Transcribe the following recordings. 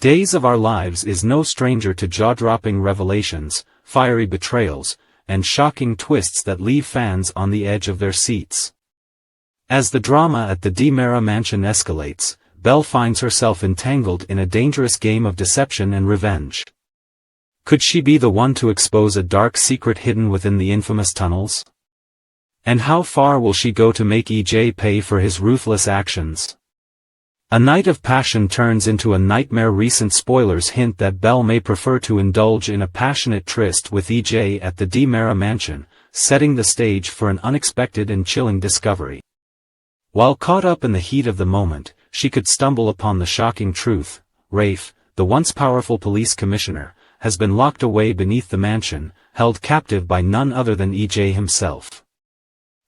Days of Our Lives is no stranger to jaw-dropping revelations, fiery betrayals, and shocking twists that leave fans on the edge of their seats. As the drama at the DiMera mansion escalates, Belle finds herself entangled in a dangerous game of deception and revenge. Could she be the one to expose a dark secret hidden within the infamous tunnels? And how far will she go to make EJ pay for his ruthless actions? A night of passion turns into a nightmare. Recent spoilers hint that Belle may prefer to indulge in a passionate tryst with EJ at the DiMera mansion, setting the stage for an unexpected and chilling discovery. While caught up in the heat of the moment, she could stumble upon the shocking truth. Rafe, the once powerful police commissioner, has been locked away beneath the mansion, held captive by none other than EJ himself.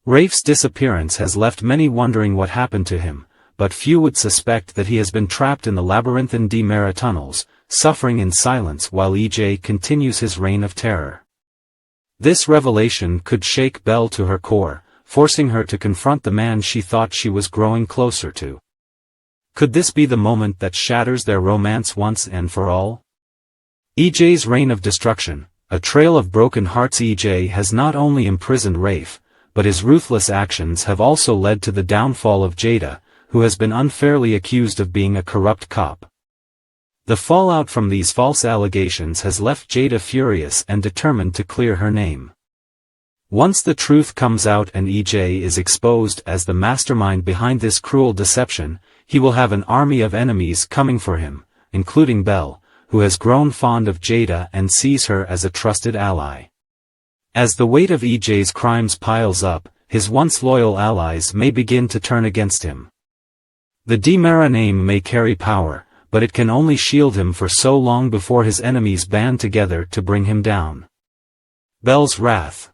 Rafe's disappearance has left many wondering what happened to him, but few would suspect that he has been trapped in the labyrinthine DiMera tunnels, suffering in silence while EJ continues his reign of terror. This revelation could shake Belle to her core, forcing her to confront the man she thought she was growing closer to. Could this be the moment that shatters their romance once and for all? EJ's reign of destruction, a trail of broken hearts. EJ has not only imprisoned Rafe, but his ruthless actions have also led to the downfall of Jada, who has been unfairly accused of being a corrupt cop. The fallout from these false allegations has left Jada furious and determined to clear her name. Once the truth comes out and EJ is exposed as the mastermind behind this cruel deception, he will have an army of enemies coming for him, including Belle, who has grown fond of Jada and sees her as a trusted ally. As the weight of EJ's crimes piles up, his once loyal allies may begin to turn against him. The DiMera name may carry power, but it can only shield him for so long before his enemies band together to bring him down. Belle's wrath.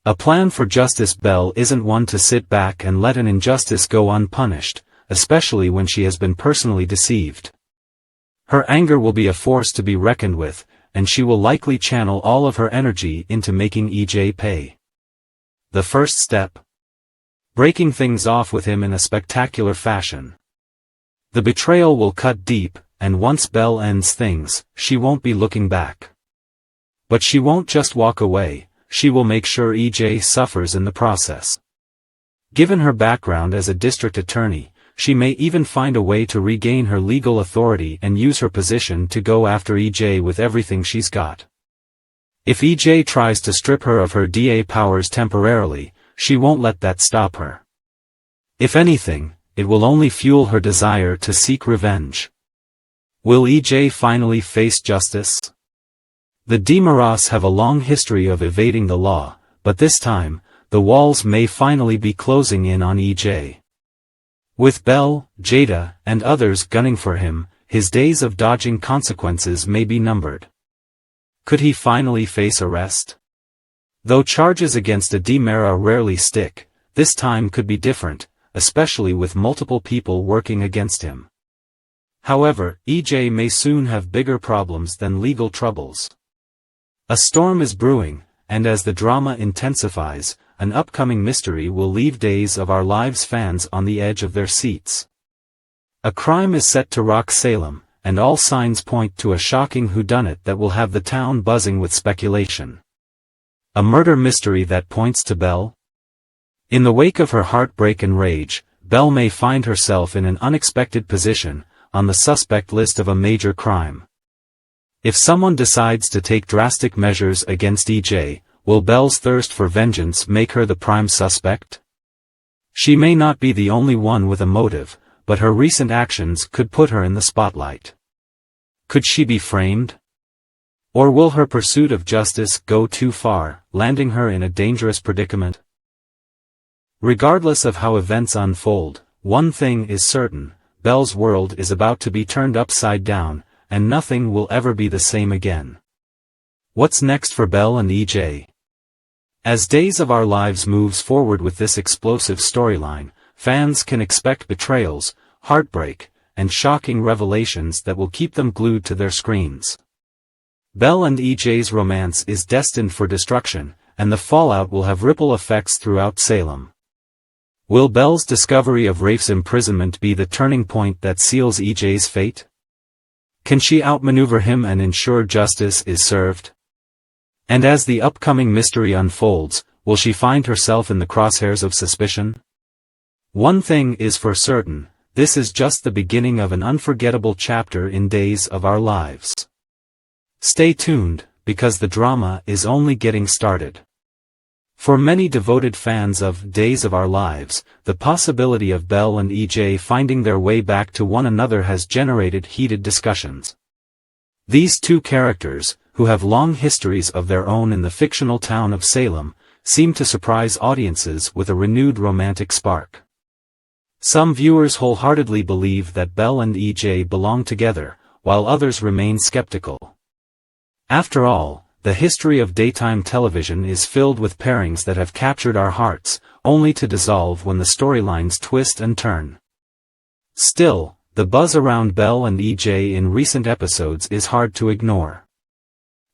A plan for justice. Belle isn't one to sit back and let an injustice go unpunished, especially when she has been personally deceived. Her anger will be a force to be reckoned with, and she will likely channel all of her energy into making EJ pay. The first step: breaking things off with him in a spectacular fashion. The betrayal will cut deep, and once Belle ends things, she won't be looking back. But she won't just walk away, she will make sure EJ suffers in the process. Given her background as a district attorney, she may even find a way to regain her legal authority and use her position to go after EJ with everything she's got. If EJ tries to strip her of her DA powers temporarily, she won't let that stop her. If anything, it will only fuel her desire to seek revenge. Will EJ finally face justice? The DiMeras have a long history of evading the law, but this time, the walls may finally be closing in on EJ. With Belle, Jada, and others gunning for him, his days of dodging consequences may be numbered. Could he finally face arrest? Though charges against a DiMera rarely stick, this time could be different, especially with multiple people working against him. However, EJ may soon have bigger problems than legal troubles. A storm is brewing, and as the drama intensifies, an upcoming mystery will leave Days of Our Lives fans on the edge of their seats. A crime is set to rock Salem, and all signs point to a shocking whodunit that will have the town buzzing with speculation. A murder mystery that points to Belle? In the wake of her heartbreak and rage, Belle may find herself in an unexpected position, on the suspect list of a major crime. If someone decides to take drastic measures against EJ, will Belle's thirst for vengeance make her the prime suspect? She may not be the only one with a motive, but her recent actions could put her in the spotlight. Could she be framed? Or will her pursuit of justice go too far, landing her in a dangerous predicament? Regardless of how events unfold, one thing is certain: Belle's world is about to be turned upside down, and nothing will ever be the same again. What's next for Belle and EJ? As Days of Our Lives moves forward with this explosive storyline, fans can expect betrayals, heartbreak, and shocking revelations that will keep them glued to their screens. Belle and EJ's romance is destined for destruction, and the fallout will have ripple effects throughout Salem. Will Belle's discovery of Rafe's imprisonment be the turning point that seals EJ's fate? Can she outmaneuver him and ensure justice is served? And as the upcoming mystery unfolds, will she find herself in the crosshairs of suspicion? One thing is for certain, this is just the beginning of an unforgettable chapter in Days of Our Lives. Stay tuned, because the drama is only getting started. For many devoted fans of Days of Our Lives, the possibility of Belle and EJ finding their way back to one another has generated heated discussions. These two characters, who have long histories of their own in the fictional town of Salem, seem to surprise audiences with a renewed romantic spark. Some viewers wholeheartedly believe that Belle and EJ belong together, while others remain skeptical. After all, the history of daytime television is filled with pairings that have captured our hearts, only to dissolve when the storylines twist and turn. Still, the buzz around Belle and EJ in recent episodes is hard to ignore.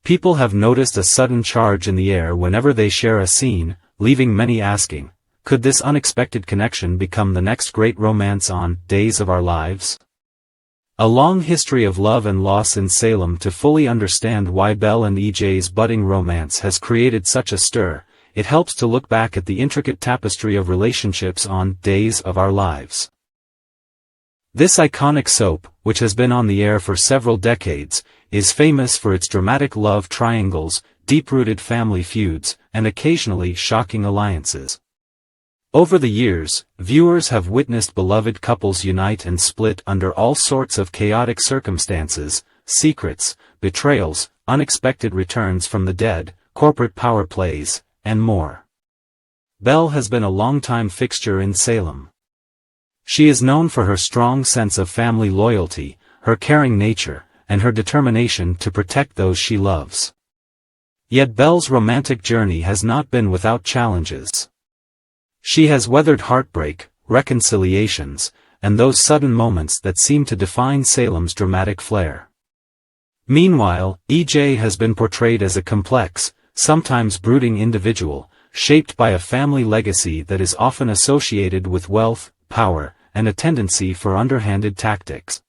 People have noticed a sudden charge in the air whenever they share a scene, leaving many asking, could this unexpected connection become the next great romance on Days of Our Lives? A long history of love and loss in Salem. To fully understand why Belle and EJ's budding romance has created such a stir, it helps to look back at the intricate tapestry of relationships on Days of Our Lives. This iconic soap, which has been on the air for several decades, is famous for its dramatic love triangles, deep-rooted family feuds, and occasionally shocking alliances. Over the years, viewers have witnessed beloved couples unite and split under all sorts of chaotic circumstances, secrets, betrayals, unexpected returns from the dead, corporate power plays, and more. Belle has been a longtime fixture in Salem. She is known for her strong sense of family loyalty, her caring nature, and her determination to protect those she loves. Yet Belle's romantic journey has not been without challenges. She has weathered heartbreak, reconciliations, and those sudden moments that seem to define Salem's dramatic flair. Meanwhile, EJ has been portrayed as a complex, sometimes brooding individual, shaped by a family legacy that is often associated with wealth, power, and a tendency for underhanded tactics.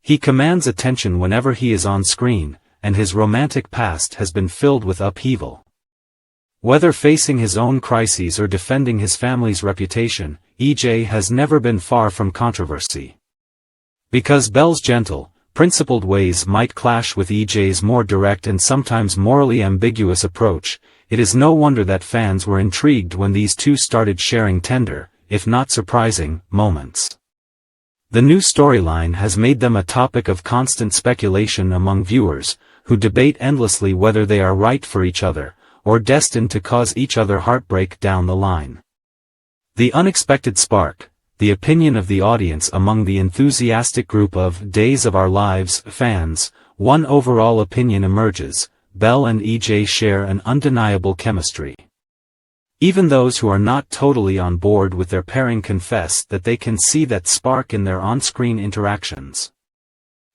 He commands attention whenever he is on screen, and his romantic past has been filled with upheaval. Whether facing his own crises or defending his family's reputation, EJ has never been far from controversy. Because Belle's gentle, principled ways might clash with EJ's more direct and sometimes morally ambiguous approach, it is no wonder that fans were intrigued when these two started sharing tender, if not surprising, moments. The new storyline has made them a topic of constant speculation among viewers, who debate endlessly whether they are right for each other, or destined to cause each other heartbreak down the line. The unexpected spark, the opinion of the audience among the enthusiastic group of Days of Our Lives fans, one overall opinion emerges: Belle and EJ share an undeniable chemistry. Even those who are not totally on board with their pairing confess that they can see that spark in their on-screen interactions.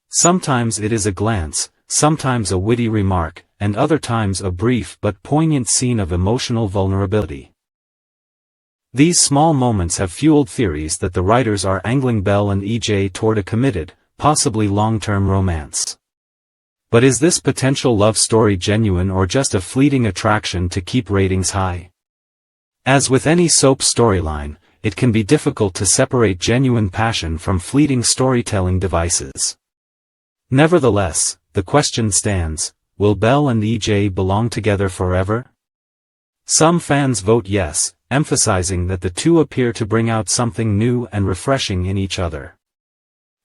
Sometimes it is a glance, sometimes a witty remark, and other times a brief but poignant scene of emotional vulnerability. These small moments have fueled theories that the writers are angling Belle and EJ toward a committed, possibly long-term romance. But is this potential love story genuine or just a fleeting attraction to keep ratings high? As with any soap storyline, it can be difficult to separate genuine passion from fleeting storytelling devices. Nevertheless, the question stands: will Belle and EJ belong together forever? Some fans vote yes, emphasizing that the two appear to bring out something new and refreshing in each other.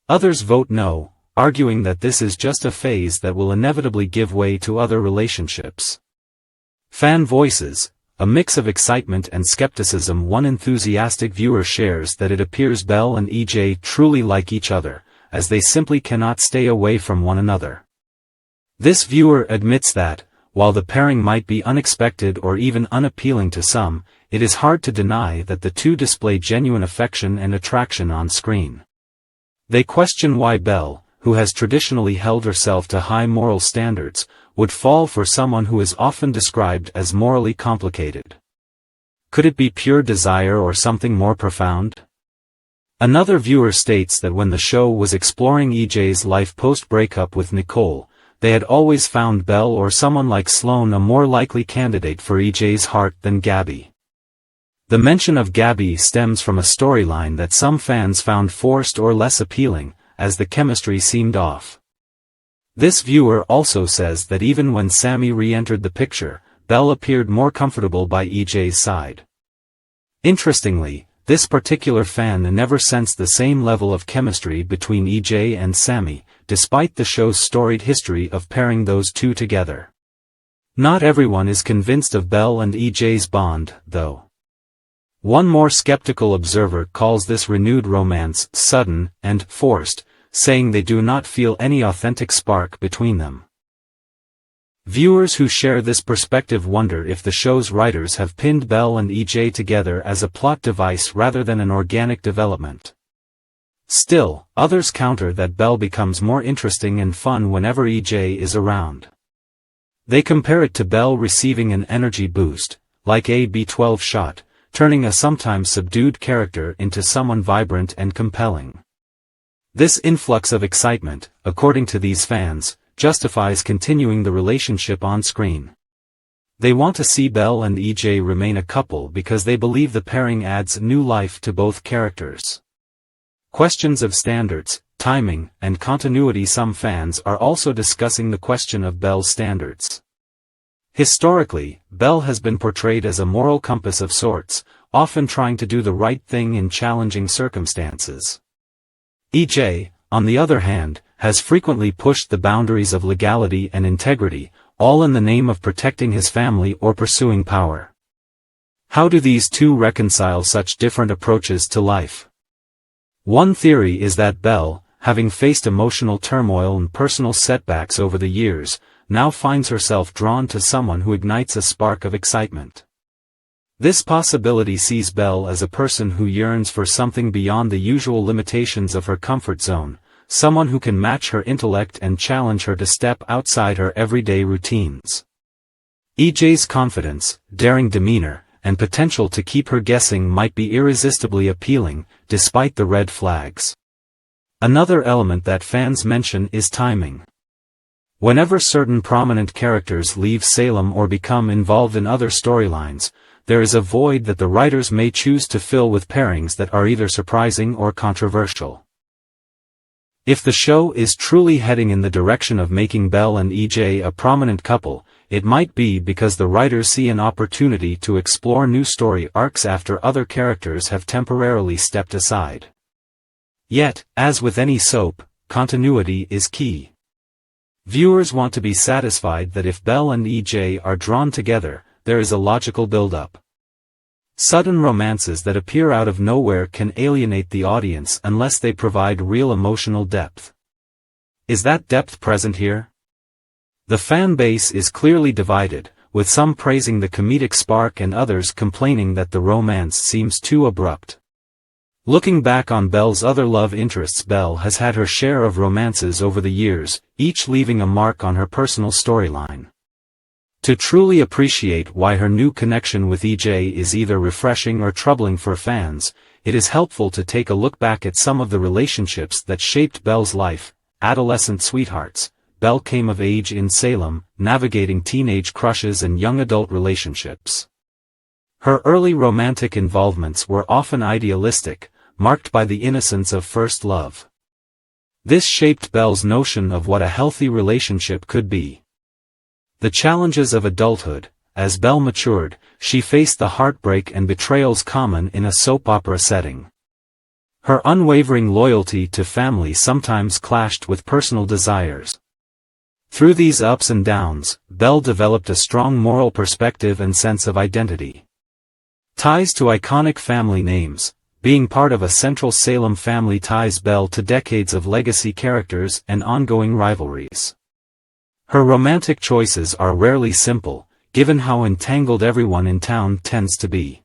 Others vote no, arguing that this is just a phase that will inevitably give way to other relationships. Fan voices, a mix of excitement and skepticism. One enthusiastic viewer shares that it appears Belle and EJ truly like each other, as they simply cannot stay away from one another. This viewer admits that, while the pairing might be unexpected or even unappealing to some, it is hard to deny that the two display genuine affection and attraction on screen. They question why Belle, who has traditionally held herself to high moral standards, would fall for someone who is often described as morally complicated. Could it be pure desire or something more profound? Another viewer states that when the show was exploring EJ's life post-breakup with Nicole, they had always found Belle or someone like Sloane a more likely candidate for EJ's heart than Gabby. The mention of Gabby stems from a storyline that some fans found forced or less appealing, as the chemistry seemed off. This viewer also says that even when Sammy re-entered the picture, Belle appeared more comfortable by EJ's side. Interestingly, this particular fan never sensed the same level of chemistry between EJ and Sammy, despite the show's storied history of pairing those two together. Not everyone is convinced of Belle and EJ's bond, though. One more skeptical observer calls this renewed romance sudden and forced, saying they do not feel any authentic spark between them. Viewers who share this perspective wonder if the show's writers have pinned Belle and EJ together as a plot device rather than an organic development. Still, others counter that Belle becomes more interesting and fun whenever EJ is around. They compare it to Belle receiving an energy boost, like a B12 shot, turning a sometimes subdued character into someone vibrant and compelling. This influx of excitement, according to these fans, justifies continuing the relationship on screen. They want to see Belle and EJ remain a couple because they believe the pairing adds new life to both characters. Questions of standards, timing, and continuity. Some fans are also discussing the question of Belle's standards. Historically, Belle has been portrayed as a moral compass of sorts, often trying to do the right thing in challenging circumstances. EJ, on the other hand, has frequently pushed the boundaries of legality and integrity, all in the name of protecting his family or pursuing power. How do these two reconcile such different approaches to life? One theory is that Belle, having faced emotional turmoil and personal setbacks over the years, now finds herself drawn to someone who ignites a spark of excitement. This possibility sees Belle as a person who yearns for something beyond the usual limitations of her comfort zone, someone who can match her intellect and challenge her to step outside her everyday routines. EJ's confidence, daring demeanor, and potential to keep her guessing might be irresistibly appealing, despite the red flags. Another element that fans mention is timing. Whenever certain prominent characters leave Salem or become involved in other storylines, there is a void that the writers may choose to fill with pairings that are either surprising or controversial. If the show is truly heading in the direction of making Belle and EJ a prominent couple, it might be because the writers see an opportunity to explore new story arcs after other characters have temporarily stepped aside. Yet, as with any soap, continuity is key. Viewers want to be satisfied that if Belle and EJ are drawn together, there is a logical build-up. Sudden romances that appear out of nowhere can alienate the audience unless they provide real emotional depth. Is that depth present here? The fan base is clearly divided, with some praising the comedic spark and others complaining that the romance seems too abrupt. Looking back on Belle's other love interests, Belle has had her share of romances over the years, each leaving a mark on her personal storyline. To truly appreciate why her new connection with EJ is either refreshing or troubling for fans, it is helpful to take a look back at some of the relationships that shaped Belle's life. Adolescent sweethearts. Belle came of age in Salem, navigating teenage crushes and young adult relationships. Her early romantic involvements were often idealistic, marked by the innocence of first love. This shaped Belle's notion of what a healthy relationship could be. The challenges of adulthood. As Belle matured, she faced the heartbreak and betrayals common in a soap opera setting. Her unwavering loyalty to family sometimes clashed with personal desires. Through these ups and downs, Belle developed a strong moral perspective and sense of identity. Ties to iconic family names. Being part of a central Salem family ties Belle to decades of legacy characters and ongoing rivalries. Her romantic choices are rarely simple, given how entangled everyone in town tends to be.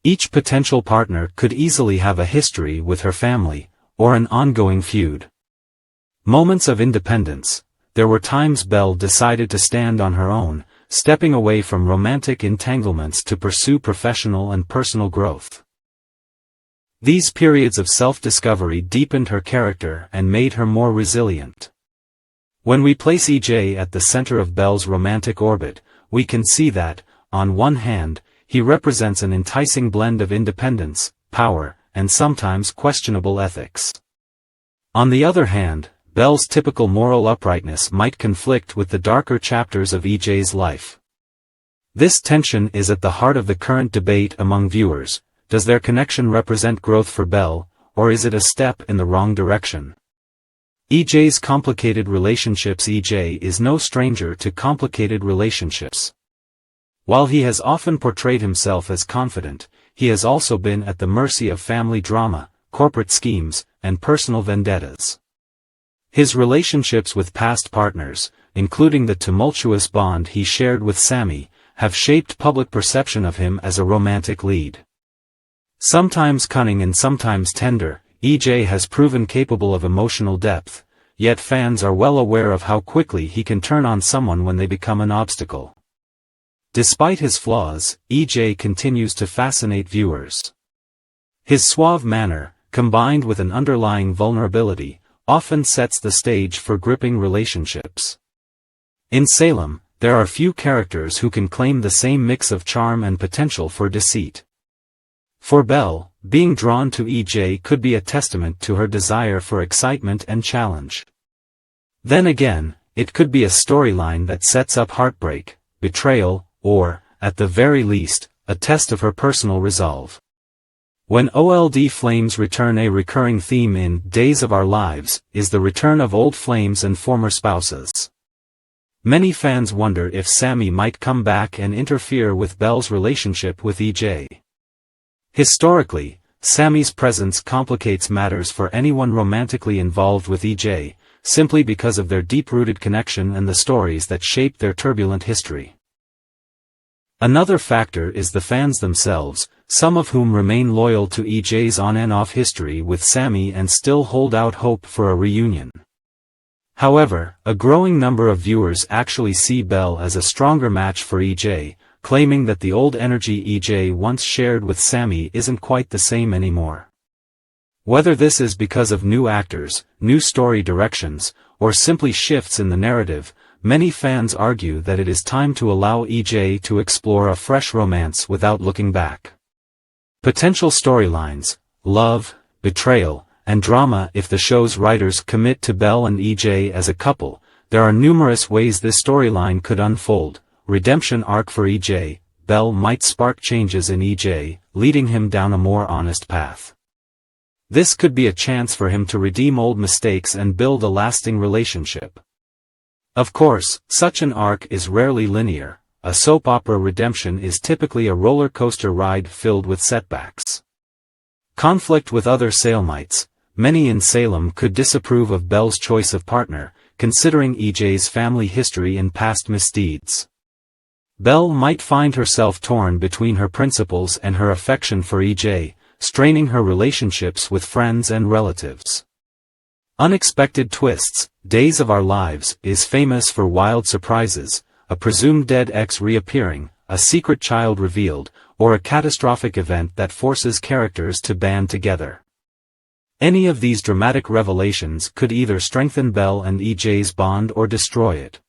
Each potential partner could easily have a history with her family, or an ongoing feud. Moments of independence. There were times Belle decided to stand on her own, stepping away from romantic entanglements to pursue professional and personal growth. These periods of self-discovery deepened her character and made her more resilient. When we place EJ at the center of Belle's romantic orbit, we can see that, on one hand, he represents an enticing blend of independence, power, and sometimes questionable ethics. On the other hand, Belle's typical moral uprightness might conflict with the darker chapters of EJ's life. This tension is at the heart of the current debate among viewers. Does their connection represent growth for Belle, or is it a step in the wrong direction? EJ's complicated relationships. EJ is no stranger to complicated relationships. While he has often portrayed himself as confident, he has also been at the mercy of family drama, corporate schemes, and personal vendettas. His relationships with past partners, including the tumultuous bond he shared with Sammy, have shaped public perception of him as a romantic lead. Sometimes cunning and sometimes tender, EJ has proven capable of emotional depth, yet fans are well aware of how quickly he can turn on someone when they become an obstacle. Despite his flaws, EJ continues to fascinate viewers. His suave manner, combined with an underlying vulnerability, often sets the stage for gripping relationships. In Salem, there are few characters who can claim the same mix of charm and potential for deceit. For Belle, being drawn to EJ could be a testament to her desire for excitement and challenge. Then again, it could be a storyline that sets up heartbreak, betrayal, or, at the very least, a test of her personal resolve. When old flames return, a recurring theme in Days of Our Lives is the return of old flames and former spouses. Many fans wonder if Sammy might come back and interfere with Belle's relationship with EJ. Historically, Sammy's presence complicates matters for anyone romantically involved with EJ, simply because of their deep-rooted connection and the stories that shaped their turbulent history. Another factor is the fans themselves, some of whom remain loyal to EJ's on and off history with Sammy and still hold out hope for a reunion. However, a growing number of viewers actually see Belle as a stronger match for EJ, claiming that the old energy EJ once shared with Sammy isn't quite the same anymore. Whether this is because of new actors, new story directions, or simply shifts in the narrative, many fans argue that it is time to allow EJ to explore a fresh romance without looking back. Potential storylines, love, betrayal, and drama. If the show's writers commit to Belle and EJ as a couple, there are numerous ways this storyline could unfold. Redemption arc for EJ, Belle might spark changes in EJ, leading him down a more honest path. This could be a chance for him to redeem old mistakes and build a lasting relationship. Of course, such an arc is rarely linear. A soap opera redemption is typically a roller coaster ride filled with setbacks. Conflict with other Salemites. Many in Salem could disapprove of Belle's choice of partner, considering EJ's family history and past misdeeds. Belle might find herself torn between her principles and her affection for EJ, straining her relationships with friends and relatives. Unexpected twists. Days of Our Lives is famous for wild surprises, a presumed dead ex reappearing, a secret child revealed, or a catastrophic event that forces characters to band together. Any of these dramatic revelations could either strengthen Belle and EJ's bond or destroy it.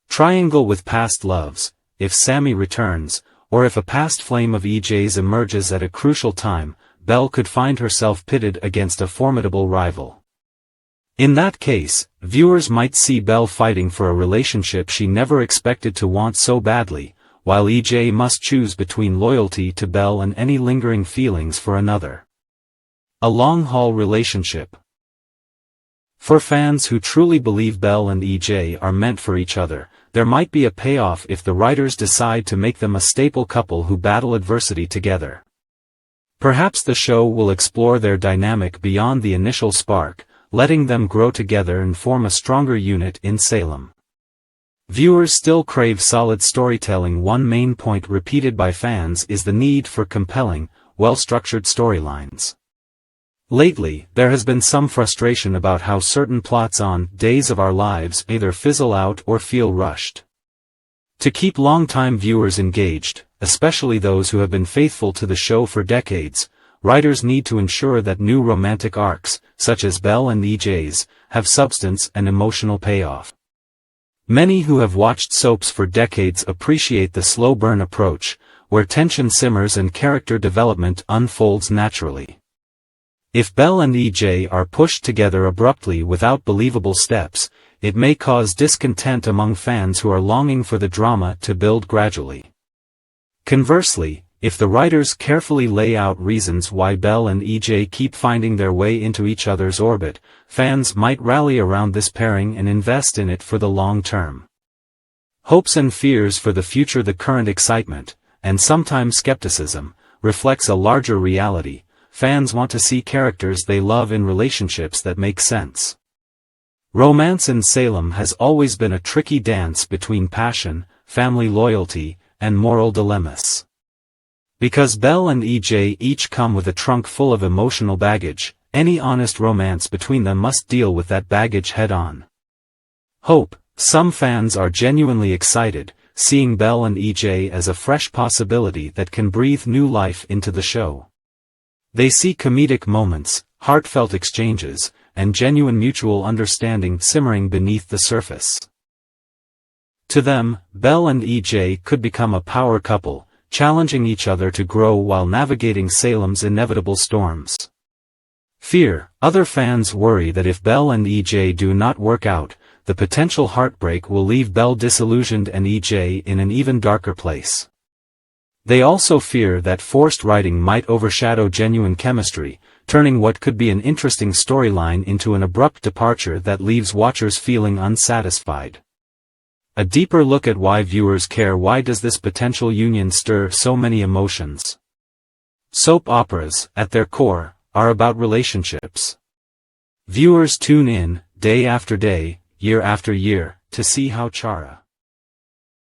Triangle with past loves. If Sammy returns, or if a past flame of EJ's emerges at a crucial time, Belle could find herself pitted against a formidable rival. In that case, viewers might see Belle fighting for a relationship she never expected to want so badly, while EJ must choose between loyalty to Belle and any lingering feelings for another. A long-haul relationship. For fans who truly believe Belle and EJ are meant for each other, there might be a payoff if the writers decide to make them a staple couple who battle adversity together. Perhaps the show will explore their dynamic beyond the initial spark, letting them grow together and form a stronger unit in Salem. Viewers still crave solid storytelling. One main point repeated by fans is the need for compelling, well-structured storylines. Lately, there has been some frustration about how certain plots on Days of Our Lives either fizzle out or feel rushed. To keep longtime viewers engaged, especially those who have been faithful to the show for decades, writers need to ensure that new romantic arcs, such as Belle and EJ's, have substance and emotional payoff. Many who have watched soaps for decades appreciate the slow burn approach, where tension simmers and character development unfolds naturally. If Belle and EJ are pushed together abruptly without believable steps, it may cause discontent among fans who are longing for the drama to build gradually. Conversely, if the writers carefully lay out reasons why Belle and EJ keep finding their way into each other's orbit, fans might rally around this pairing and invest in it for the long term. Hopes and fears for the future. The current excitement, and sometimes skepticism, reflects a larger reality. Fans want to see characters they love in relationships that make sense. Romance in Salem has always been a tricky dance between passion, family loyalty, and moral dilemmas. Because Belle and EJ each come with a trunk full of emotional baggage, any honest romance between them must deal with that baggage head-on. Hope. Some fans are genuinely excited, seeing Belle and EJ as a fresh possibility that can breathe new life into the show. They see comedic moments, heartfelt exchanges, and genuine mutual understanding simmering beneath the surface. To them, Belle and EJ could become a power couple, challenging each other to grow while navigating Salem's inevitable storms. Fear. Other fans worry that if Belle and EJ do not work out, the potential heartbreak will leave Belle disillusioned and EJ in an even darker place. They also fear that forced writing might overshadow genuine chemistry, turning what could be an interesting storyline into an abrupt departure that leaves watchers feeling unsatisfied. A deeper look at why viewers care. Why does this potential union stir so many emotions? Soap operas, at their core, are about relationships. Viewers tune in, day after day, year after year, to see how Chara